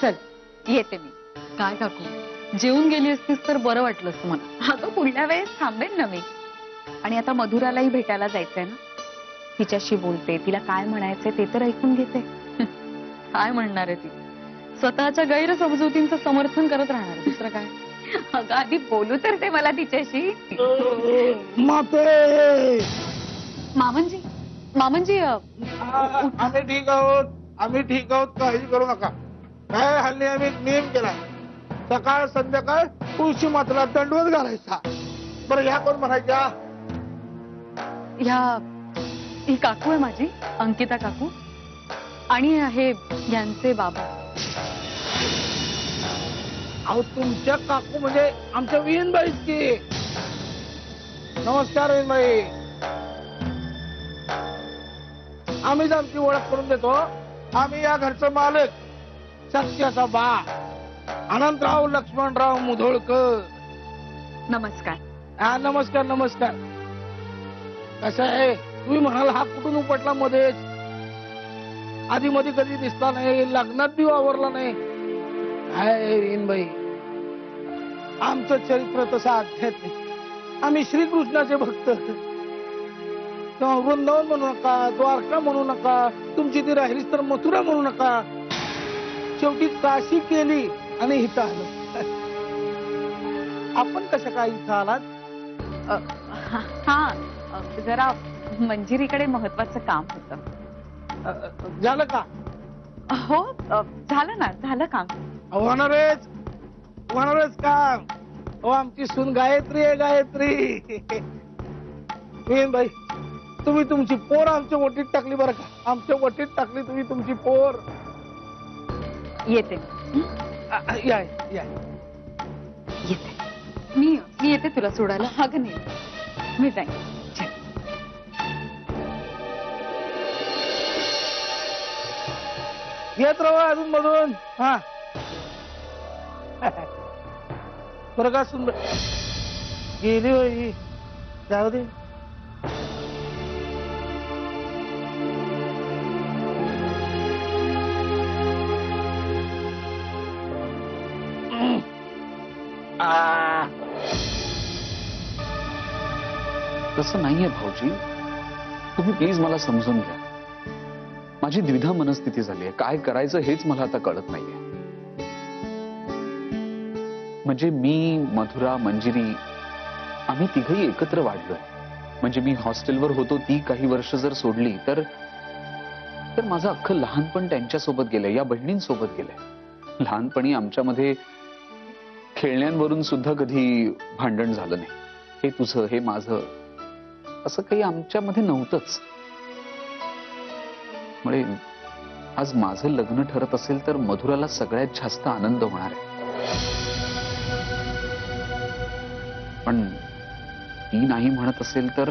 चल येते मी. काय काकू, जेवून गेली असतीस तर बरं वाटलं असतं मला. अगं पुढल्या वेळेस थांबेन ना मी. आणि आता मधुरालाही भेटायला जायचंय ना, तिच्याशी बोलते, तिला काय म्हणायचंय ते तर ऐकून घेते. काय म्हणणार आहे ती? स्वतःच्या गैरसमजुतींचं समर्थन करत राहणार आहे. दुसरं काय? अगं आधी बोलू तर ते मला तिच्याशी. माते मामनजी, मामनजी आम्ही ठीक आहोत, आम्ही ठीक आहोत, काळजी करू नका. काय हल्ली आम्ही नियम केला, सकाळ संध्याकाळ तुळशी मातेला दंडवत घालायचा. बरं ह्या कोण म्हणायच्या? ही काकू आहे माझी, अंकिता काकू. आणि हे यांचे बाबा. अहो तुमच्या काकू म्हणजे आमच्या विहीनबाईच की. नमस्कार विहीनबाई. आम्हीच आमची ओळख करून देतो. आम्ही या घरचं मालक, सत्याचा बा, अनंतराव लक्ष्मणराव मुधोळकर. नमस्कार. हा नमस्कार नमस्कार. कसं आहे, तुम्ही म्हणाल हा कुठून उपटला मध्येच, आधी मध्ये कधी दिसला नाही, लग्नात बी वावरला नाही. काय विहीनबाई, आमचं चरित्र तसं आध्यात्मिक. आम्ही श्रीकृष्णाचे भक्त. तेव्हा वृंदावन म्हणू नका, द्वारका म्हणू नका, तुमची ती राहिलीच तर मथुरा म्हणू नका. शेवटी काशी केली आणि इथं आलो. आपण कसं काय इथं आलात? हा जरा मंजिरीकडे महत्वाचं काम होतं. झालं का? हो झालं ना, झालं काम. होणारच काम. हो आमची सून गायत्री आहे, गायत्री. बाई तुम्ही तुमची पोर आमच्या वटीत टाकली बरं का. आमच्या वटीत टाकली तुम्ही तुमची पोर. येते या या. येते. मी येते तुला सोडायला. अगं नाही, मी जाईन. चल. येत राहा अजून मधून. हा बरं का सुन गेली होई, जाऊ दे. तसं नाहीये भाऊजी, तुम्ही प्लीज मला समजून घ्या. माझी द्विधा मनस्थिती झाली आहे. काय करायचं हेच मला आता कळत नाहीये. म्हणजे मी, मधुरा, मंजिरी आम्ही तिघही एकत्र वाढलोय. म्हणजे मी हॉस्टेलवर होतो ती काही वर्ष जर सोडली तर माझं अख्खं लहानपण त्यांच्यासोबत गेलंय, या बहिणींसोबत गेलंय. लहानपणी आमच्यामध्ये खेळण्यांवरून सुद्धा कधी भांडण झालं नाही. हे तुझं, हे माझं, असं काही आमच्यामध्ये नव्हतंच. मुळे आज माझं लग्न ठरत असेल तर मधुराला सगळ्यात जास्त आनंद होणार आहे. पण ती नाही म्हणत असेल तर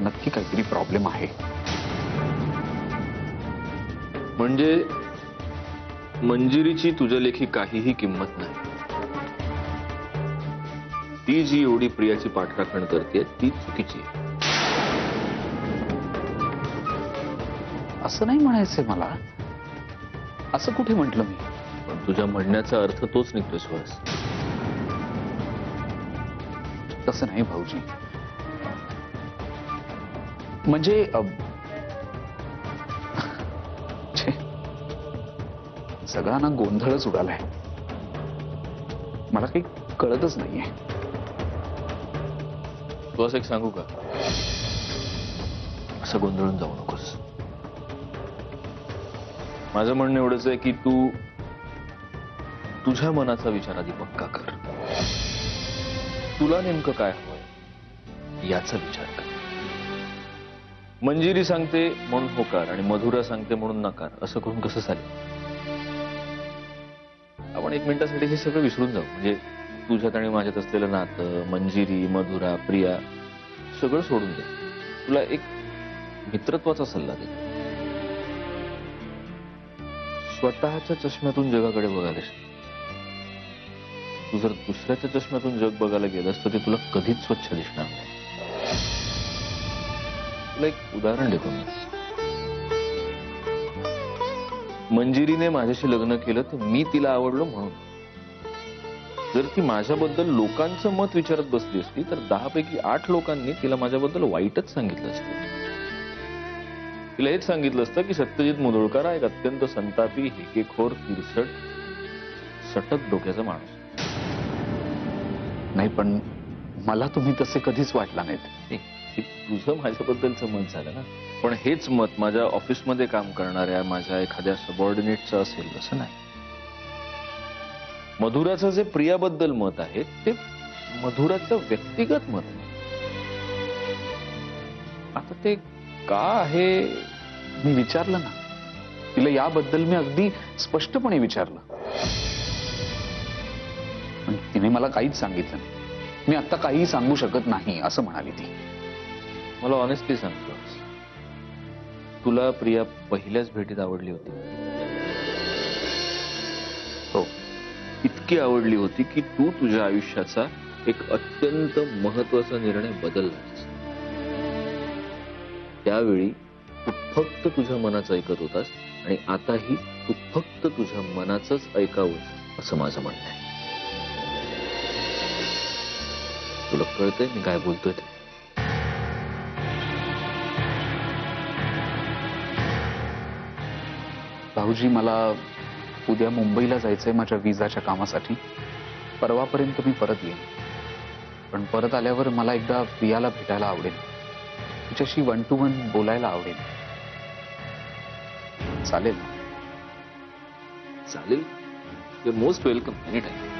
नक्की काहीतरी प्रॉब्लेम आहे. म्हणजे मंजिरीची तुझ्या लेखी काहीही किंमत नाही. ती जी एवढी प्रियाची पाठराखण करते ती चुकीची आहे. असं नाही म्हणायचंय मला. असं कुठे म्हटलं मी? पण तुझ्या म्हणण्याचा अर्थ तोच निघतोय सुहास. तसं नाही भाऊजी. म्हणजे सगळ्यांना गोंधळच उडालाय. मला काही कळतच नाहीये. सुहास एक सांगू का, असं गोंधळून जाऊ नकोस. माझं म्हणणं एवढंच आहे की तू तुझ्या मनाचा विचार आधी पक्का कर. तुला नेमकं काय हवंय याचा विचार कर. मंजिरी सांगते म्हणून होकार आणि मधुरा सांगते म्हणून नकार, असं करून कसं चालेल? आपण एक मिनिटासाठी हे सगळं विसरून जाऊ. म्हणजे तुझ्यात आणि माझ्यात असलेलं नातं, मंजिरी, मधुरा, प्रिया सगळं सोडून दे. तुला एक मित्रत्वाचा सल्ला देतो. स्वतःच्या चष्म्यातून जगाकडे बघायला शिक. तू जर दुसऱ्याच्या चष्म्यातून जग बघायला गेलंस तर ते तुला कधीच स्वच्छ दिसणार नाही. तुला एक उदाहरण देतो मी. मंजिरीने माझ्याशी लग्न केलं तर मी तिला आवडलो म्हणून. जर ती माझ्याबद्दल लोकांचं मत विचारत बसली असती तर 10 पैकी 8 लोकांनी तिला माझ्याबद्दल वाईटच सांगितलं असतं. तिला हेच सांगितलं असतं की सत्यजित मुधोळकर हा एक अत्यंत संतापी, हेकेखोर, तिरसट, सटक डोक्याचा माणूस. नाही, पण मला तुम्ही तसे कधीच वाटला नाहीत. हे तुझं माझ्याबद्दलचं मत झालं ना, पण हेच मत माझ्या ऑफिसमध्ये काम करणाऱ्या माझ्या एखाद्या सबऑर्डिनेटचं असेल असं नाही. मधुराचं जे प्रियाबद्दल मत आहे ते मधुराचं व्यक्तिगत मत आहे. आता ते का आहे मी विचारलं ना तिला याबद्दल, मी अगदी स्पष्टपणे विचारलं, पण तिने मला काहीच सांगितलं नाही. मी आता काहीही सांगू शकत नाही असं म्हणाली ती. मला ऑनेस्टली सांगतो, तुला प्रिया पहिल्याच भेटीत आवडली होती? हो. इतकी आवडली होती की तू तुझ्या आयुष्याचा एक अत्यंत महत्वाचा निर्णय बदललास. त्यावेळी तू फक्त तुझ्या मनाचं ऐकत होतास आणि आताही तू फक्त तुझ्या मनाचंच ऐकावं असं माझं म्हणणं आहे. तुला कळतंय मी काय बोलतोय ते? भाऊजी, मला उद्या मुंबईला जायचंय माझ्या विजाच्या कामासाठी. परवापर्यंत मी परत येईन, पण परत आल्यावर मला एकदा प्रियाला भेटायला आवडेल, तिच्याशी 1 to 1 बोलायला आवडेल. चालेल? चालेल. You are most welcome any time.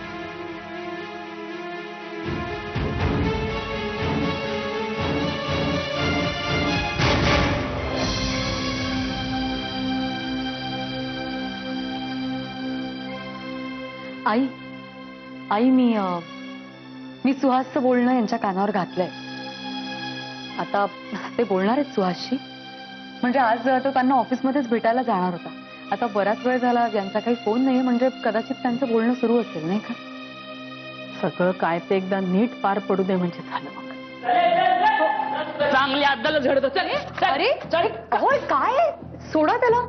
आई आई मी सुहासचं बोलणं यांच्या कानावर घातलंय. आता ते बोलणार आहेत सुहासशी. म्हणजे आज तो त्यांना ऑफिसमध्येच भेटायला जाणार होता. आता बराच वेळ झाला यांचा काही फोन नाही, म्हणजे कदाचित त्यांचं बोलणं सुरू असेल, नाही का? सगळं काय ते एकदा नीट पार पडू दे म्हणजे झालं मग. चांगली अद्दाला झडत. अरे होय, काय सोडा त्याला.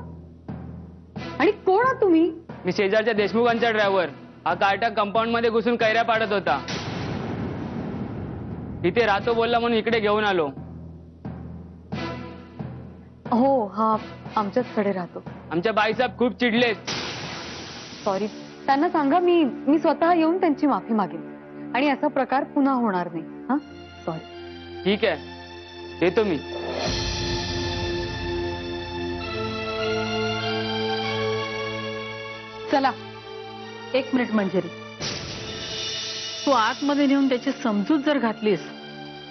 आणि कोण आहात तुम्ही? मी शेजारच्या देशमुखांचा ड्रायव्हर. हा कार्टा कंपाऊंड मध्ये घुसून कैऱ्या पाडत होता. इथे राहतो बोलला म्हणून इकडे घेऊन आलो. हो, हा आमच्याचकडे राहतो. आमच्या बाईसाहेब खूप चिडलेत. सॉरी, त्यांना सांगा मी स्वतः येऊन त्यांची माफी मागेन आणि असा प्रकार पुन्हा होणार नाही. हा, सॉरी. ठीक आहे, येतो मी. चला, 1 मिनिट मंजिरी. तू आतमध्ये नेऊन त्याची समजूत जर घातलीस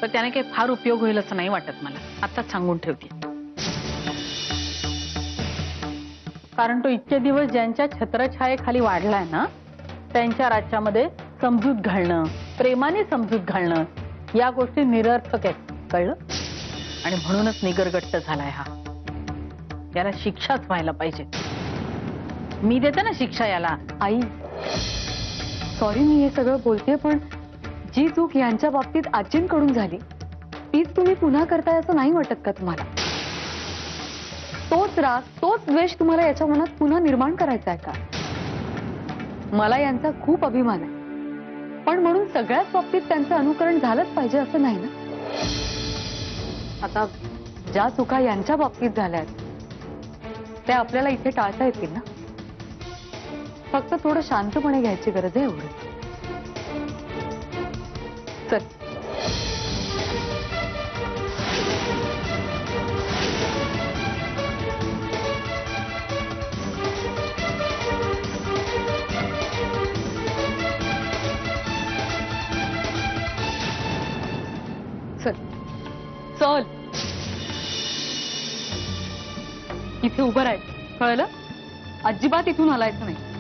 तर त्याने काही फार उपयोग होईल असं नाही वाटत मला. आताच सांगून ठेवते. कारण तो इतके दिवस ज्यांच्या छत्रछायेखाली वाढलाय ना, त्यांच्या राज्यामध्ये समजूत घालणं, प्रेमाने समजूत घालणं, या गोष्टी निरर्थक आहेत, कळलं? आणि म्हणूनच निगरगट्ट झालाय हा. याला शिक्षाच व्हायला पाहिजे. मी देते ना शिक्षा याला. आई, सॉरी मी हे सगळं बोलते, पण जी चूक यांच्या बाबतीत आजींकडून झाली तीच तुम्ही पुन्हा करताय असं नाही वाटत का तुम्हाला? तोच राग, तोच द्वेष तुम्हाला याच्या मनात पुन्हा निर्माण करायचा आहे का? मला यांचा खूप अभिमान आहे, पण म्हणून सगळ्याच बाबतीत त्यांचं अनुकरण झालंच पाहिजे असं नाही ना. आता ज्या चुका यांच्या बाबतीत झाल्यात त्या आपल्याला इथे टाळता येतील ना. फक्त थोडं शांतपणे घ्यायची गरज आहे, एवढं. चल. चल चल, इथे उभं राहाय, कळलं? अजिबात इथून हलायचं नाही.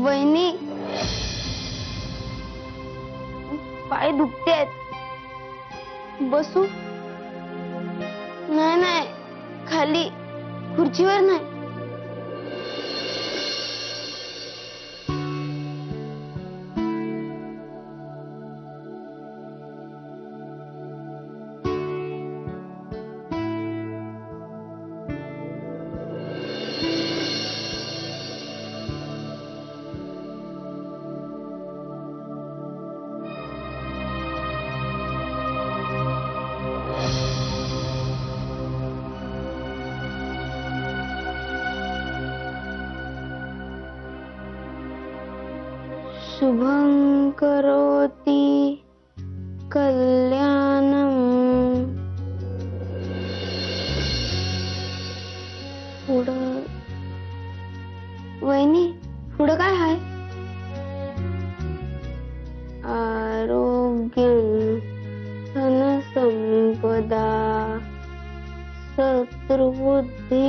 वहिनी पाय दुखतेत. बसू? नाही नाही, खाली खुर्चीवर नाही. शुभं करोति कल्याणं. पुढं वहिनी, पुढं काय आहे? आरोग्यं धनसंपदा शत्रुबुद्धी.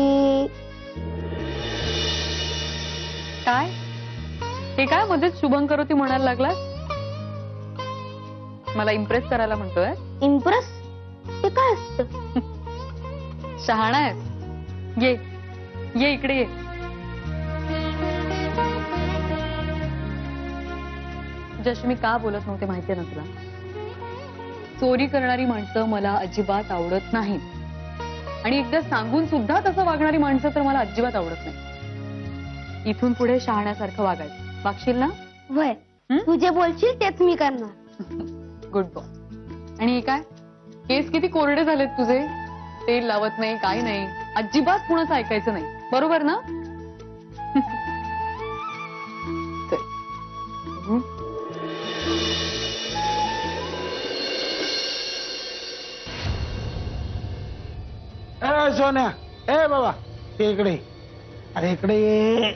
काय हे काय मध्येच शुभं करोती म्हणायला लागलास? मला इम्प्रेस करायला म्हणतोय? इम्प्रेस ते काय असतं? शहाणा आहेस. ये ये इकडे ये. जशी मी का बोलत नव्हते माहितीये ना तुला? चोरी करणारी माणसं मला अजिबात आवडत नाहीत, आणि एकदा सांगून सुद्धा तसं वागणारी माणसं तर मला अजिबात आवडत नाही. इथून पुढे शहाण्यासारखं वागायचं. वागशील ना? वय तू जे बोलशील तेच मी करणार. Good boy. आणि हे काय, केस किती कोरडे झालेत तुझे. तेल लावत नाही, काही नाही, अजिबात कुणाचं ऐकायचं नाही. बरोबर ना? चल. ए सोन्या, ए बाबा ते इकडे. अरे इकडे ये.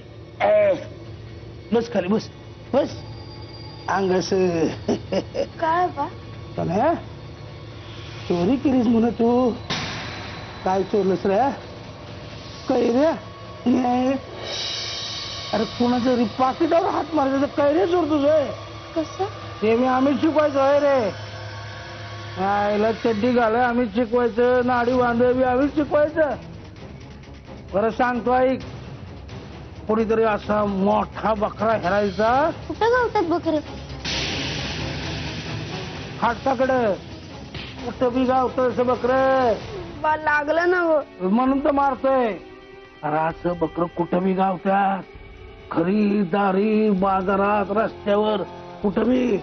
बस खाली, बस बस. अंगस काय बा? सोन्या, चोरी केलीस म्हण तू. काय चोरलंस रे? कैऱ्या? नाही. अरे कुणाच्या पाकिटावर हात मारायचा कैऱ्या चोरतोस होय? कसं? ते मी आम्ही शिकवायचो आहे रे. आईला चड्डी घालाय आम्ही शिकवायचं, नाडी बांधावी आम्ही शिकवायचं. बरं सांगतो ऐक, कोणीतरी असा मोठा बकरा हेरायचा कुठं गावतात बकरे? हाताकडं. कुठं बी गावतं असं बकरं. बा लागलं ना हो. म्हणून तर मारतोय. अरे असं बकरं कुठं बी गावतात. खरीदारी बाजारात, रस्त्यावर, कुठं बी.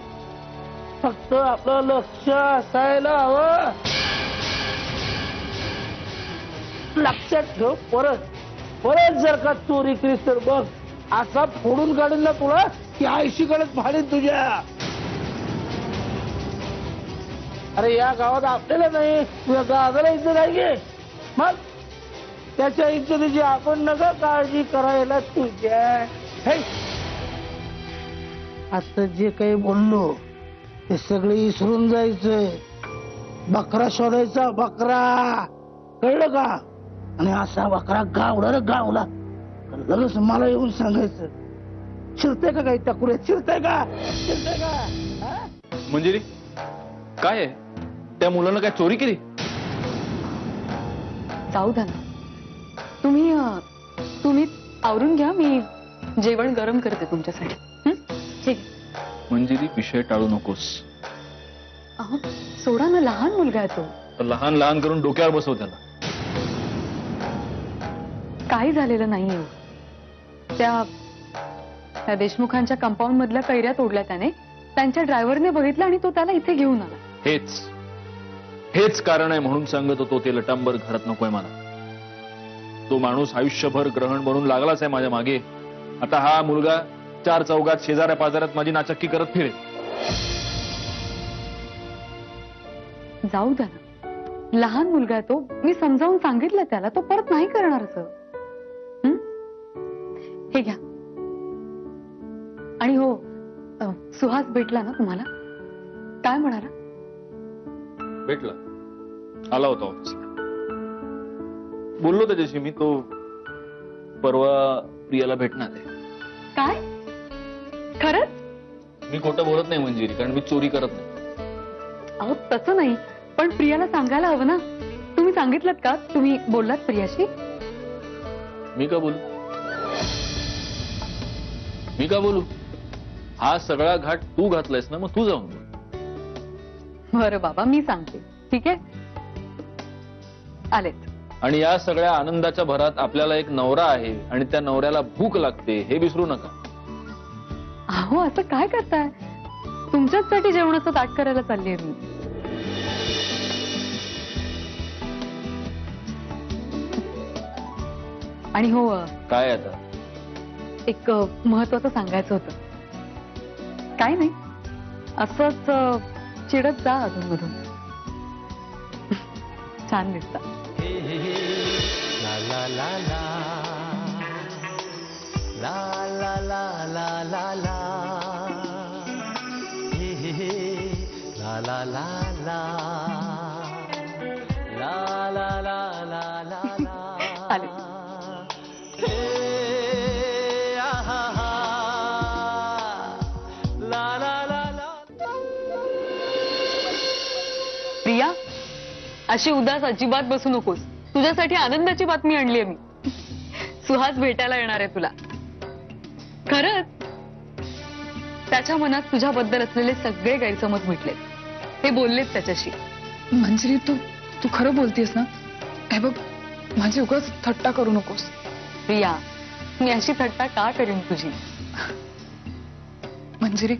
फक्त आपलं लक्ष असायला हवं. लक्षात ठेव. परत जर का चोरी केलीस तर बघ, असा फोडून काढेल ना तुला की आयशीकडे फाडीन तुझ्या. अरे या गावात आपल्याला नाही, तुझ्या गावाला इज्जत आहे गे. मग त्याच्या इज्जतीची आपण नका काळजी करायला तुझ्या. आता जे काही बोललो ते सगळे विसरून जायचंय. बकरा शोधायचा, बकरा. कळलं का? आणि असा बकरा गावला रे, गावला लगेच मला येऊन सांगायचं. शिरते का काही टकुरे? शिरते का? शिरते का? हा? मंजिरी, काय आहे? त्या मुलानं काय चोरी केली? जाऊ द्या ना. तुम्ही आवरून घ्या, मी जेवण गरम करते तुमच्यासाठी. ठीक. मंजिरी, विषय टाळू नकोस. अहो सोडा ना, लहान मुलगा आहे तो. तर लहान लहान करून डोक्यावर बसव त्याला. काही झालेलं नाहीये. त्या देशमुखांच्या कंपाऊंड मधल्या कैऱ्या तोडल्या त्याने. त्यांच्या ड्रायव्हरने बघितलं आणि तो त्याला इथे घेऊन आला. हेच कारण आहे म्हणून सांगत होतो ते लटांबर घरात नकोय मला. तो माणूस आयुष्यभर ग्रहण बनून लागलाच आहे माझ्या मागे. आता हा मुलगा 4 चौघात शेजाऱ्या पाजाऱ्यात माझी नाचक्की करत फिरे. जाऊ द्या ना, लहान मुलगा आहे तो. मी समजावून सांगितलं त्याला, तो परत नाही करणार असं. हे घ्या. आणि हो, सुहास भेटला ना तुम्हाला? काय म्हणाला? भेटला, आला होता ऑफिसला. बोललो त्याच्याशी मी. तो परवा प्रियाला भेटणार आहे. काय? मी खोटं बोलत नाही मंजिरी, कारण मी चोरी करत नाही. अहो तसं नाही, पण प्रियाला सांगायला हवं ना. तुम्ही सांगितलं का? तुम्ही बोललात प्रियाशी? मी का बोलू? मी का बोलू? हा सगळा घाट तू घातलायस ना, मग तू जाऊन बोल. बरं बाबा, मी सांगते. ठीक आहे, आलेत. आणि या सगळ्या आनंदाच्या भरात आपल्याला एक नवरा आहे आणि त्या नवऱ्याला भूक लागते हे विसरू नका. अहो असं काय करताय? तुमच्याचसाठी जेवणाचं ताट करायला चाललीये मी. आणि हो, काय आता? एक महत्वाचं सांगायचं होतं. काय नाही, असंच चिडत जा अधूनमधून. छान दिसता. आले. प्रिया, अशी उदास अजिबात बसू नकोस. तुझ्यासाठी आनंदाची बातमी आणली आहे मी. सुहास भेटायला येणार आहे तुला. खरंच त्याच्या मनात तुझ्याबद्दल असलेले सगळे गैरसमज मिटले. ते बोललेत त्याच्याशी. मंजिरी, तू खरं बोलतीयस ना? हे बघ, माझी उगाच थट्टा करू नकोस. प्रिया, मी अशी थट्टा का करीन तुझी? मंजिरी,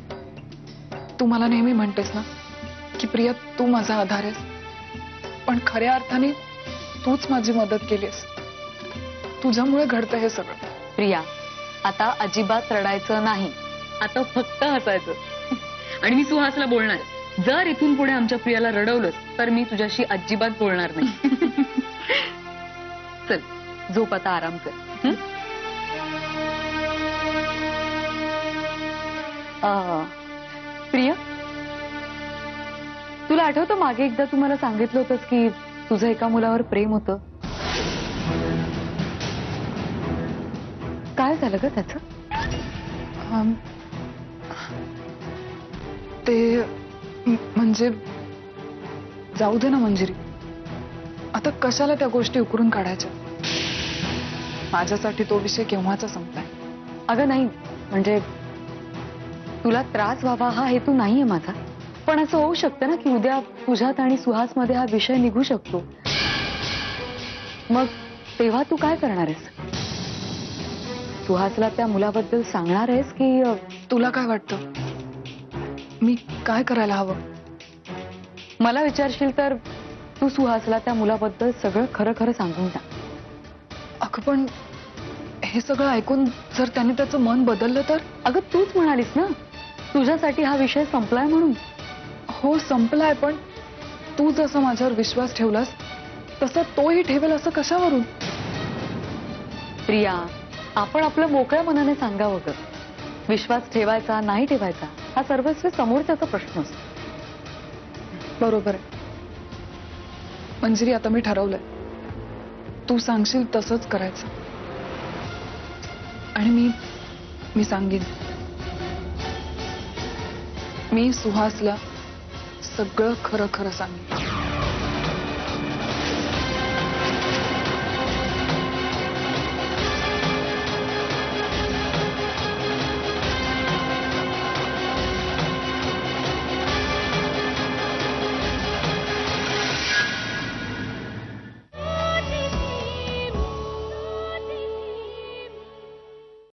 तू मला नेहमी म्हणतेस ना की प्रिया तू माझा आधार आहेस, पण खऱ्या अर्थाने तूच माझी मदत केलीस. तुझ्यामुळे घडतं हे सगळं. प्रिया, आता अजिबात रडायचं नाही. आता फक्त हसायचं. आणि मी सुहासला बोलणार, जर इथून पुढे आमच्या प्रियाला रडवलंस तर मी तुझ्याशी अजिबात बोलणार नाही. चल, झोप आता, आराम कर. हं? प्रिया, तुला आठवतं मागे एकदा तू मला सांगितलं होतंस की तुझं एका मुलावर प्रेम होतं? काय झालं ग त्याचं? ते म्हणजे जाऊ दे ना मंजिरी, आता कशाला त्या गोष्टी उकरून काढायच्या. माझ्यासाठी तो विषय केव्हाचा संपलाय. अगं नाही, म्हणजे तुला त्रास व्हावा हा हेतू नाहीये माझा, पण असं होऊ शकतं ना की उद्या तुझ्यात आणि सुहास मध्ये हा विषय निघू शकतो. मग तेव्हा तू काय करणार आहेस? सुहासला त्या मुलाबद्दल सांगणार आहेस की तुला काय वाटतं मी काय करायला हवं? मला विचारशील तर तू सुहासला त्या मुलाबद्दल सगळं खरं खरं सांगून टाक. अगं पण हे सगळं ऐकून जर त्याने त्याचं मन बदललं तर? अगं तूच म्हणालीस ना तुझ्यासाठी हा विषय संपलाय म्हणून. हो संपलाय, पण तू जसं माझ्यावर विश्वास ठेवलास तसं तोही ठेवेल असं कशावरून? प्रिया, आपण आपलं मोकळ्या मनाने सांगावं ग. विश्वास ठेवायचा नाही ठेवायचा हा सर्वस्वी समोरच्याचा प्रश्न असतो. बरोबर आहे मंजिरी, आता मी ठरवलंय तू सांगशील तसंच करायचं. आणि मी सांगेन, मी सुहासला सगळं खरं खरं सांगेन.